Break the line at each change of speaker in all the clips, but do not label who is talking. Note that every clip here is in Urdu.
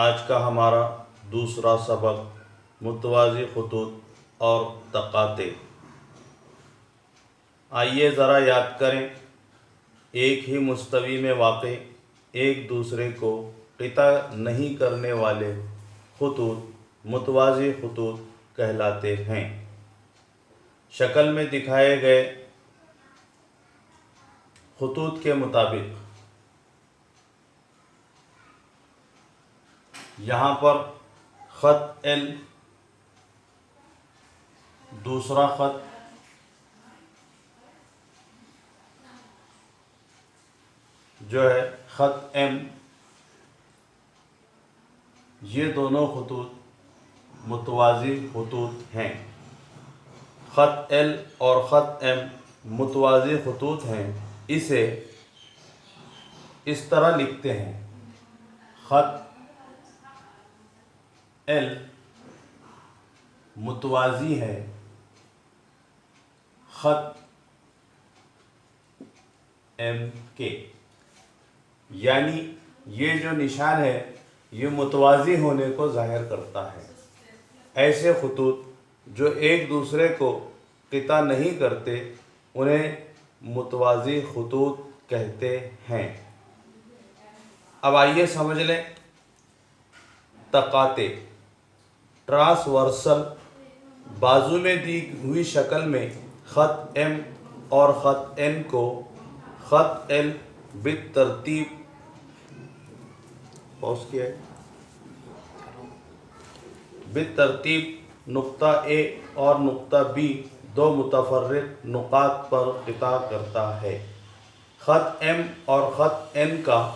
آج کا ہمارا دوسرا سبق متوازی خطوط اور تقاطع۔ آئیے ذرا یاد کریں، ایک ہی مستوی میں واقع ایک دوسرے کو قطع نہیں کرنے والے خطوط متوازی خطوط کہلاتے ہیں۔ شکل میں دکھائے گئے خطوط کے مطابق یہاں پر خط L، دوسرا خط جو ہے خط M، یہ دونوں خطوط متوازی خطوط ہیں۔ خط L اور خط M متوازی خطوط ہیں۔ اسے اس طرح لکھتے ہیں، خط L متوازی ہے خط M کے، یعنی یہ جو نشان ہے یہ متوازی ہونے کو ظاہر کرتا ہے۔ ایسے خطوط جو ایک دوسرے کو قطع نہیں کرتے انہیں متوازی خطوط کہتے ہیں۔ اب آئیے سمجھ لیں تقاطع۔ ٹرانسورسل بازو میں دی ہوئی شکل میں خط M اور خط N کو خط L بالترتیب نقطہ A اور نقطہ B دو متفرق نقاط پر قطع کرتا ہے۔ خط M اور خط N کا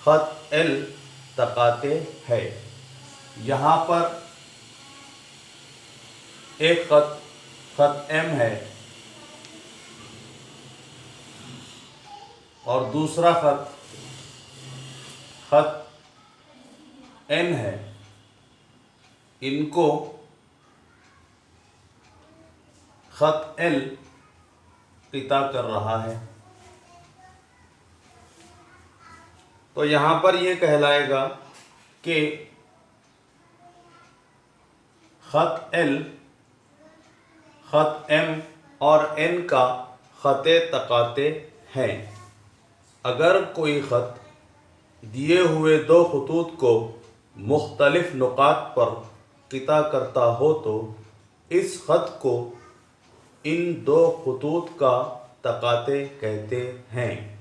خط L تقاطع ہے۔ یہاں پر ایک خط M ہے اور دوسرا خط N ہے، ان کو خط L قطع کر رہا ہے، تو یہاں پر یہ کہلائے گا کہ خط L خط M اور N کا خط تقاطع ہے۔ اگر کوئی خط دیے ہوئے دو خطوط کو مختلف نقاط پر قطع کرتا ہو تو اس خط کو ان دو خطوط کا تقاطع کہتے ہیں۔